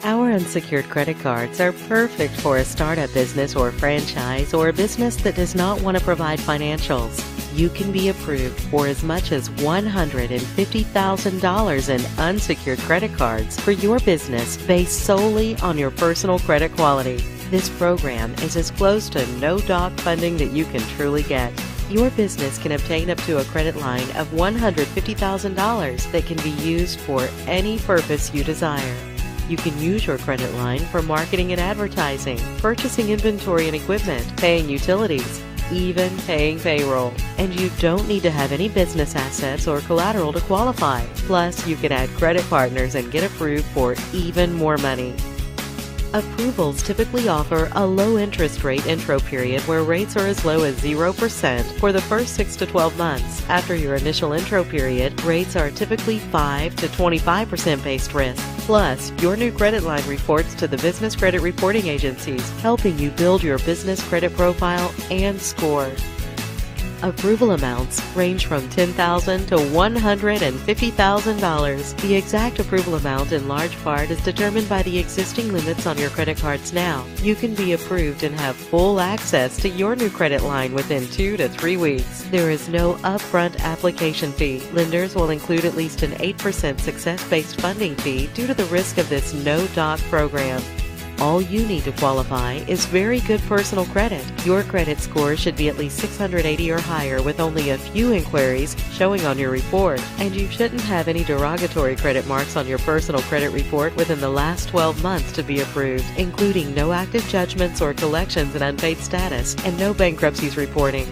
Our unsecured credit cards are perfect for a startup business or franchise or a business that does not want to provide financials. You can be approved for as much as $150,000 in unsecured credit cards for your business based solely on your personal credit quality. This program is as close to no doc funding that you can truly get. Your business can obtain up to a credit line of $150,000 that can be used for any purpose you desire. You can use your credit line for marketing and advertising, purchasing inventory and equipment, paying utilities, even paying payroll. And you don't need to have any business assets or collateral to qualify. Plus, you can add credit partners and get approved for even more money. Approvals typically offer a low interest rate intro period where rates are as low as 0% for the first 6 to 12 months. After your initial intro period, rates are typically 5 to 25% based risk. Plus, your new credit line reports to the business credit reporting agencies, helping you build your business credit profile and score. Approval amounts range from $10,000 to $150,000. The exact approval amount in large part is determined by the existing limits on your credit cards now. You can be approved and have full access to your new credit line within 2 to 3 weeks. There is no upfront application fee. Lenders will include at least an 8% success-based funding fee due to the risk of this no-doc program. All you need to qualify is very good personal credit. Your credit score should be at least 680 or higher with only a few inquiries showing on your report. And you shouldn't have any derogatory credit marks on your personal credit report within the last 12 months to be approved, including no active judgments or collections in unpaid status and no bankruptcies reporting.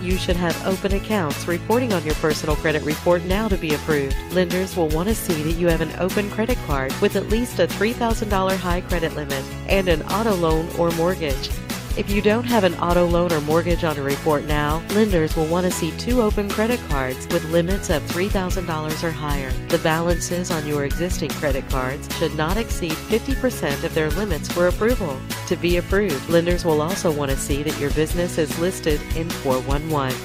You should have open accounts reporting on your personal credit report now to be approved. Lenders will want to see that you have an open credit card with at least a $3,000 high credit limit and an auto loan or mortgage. If you don't have an auto loan or mortgage on your report now, lenders will want to see 2 open credit cards with limits of $3,000 or higher. The balances on your existing credit cards should not exceed 50% of their limits for approval. To be approved, lenders will also want to see that your business is listed in 411.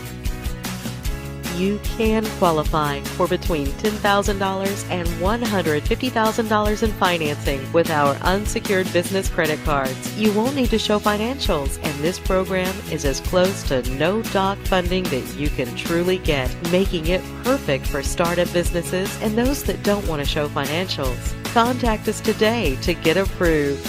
You can qualify for between $10,000 and $150,000 in financing with our unsecured business credit cards. You won't need to show financials, and this program is as close to no doc funding that you can truly get, making it perfect for startup businesses and those that don't want to show financials. Contact us today to get approved.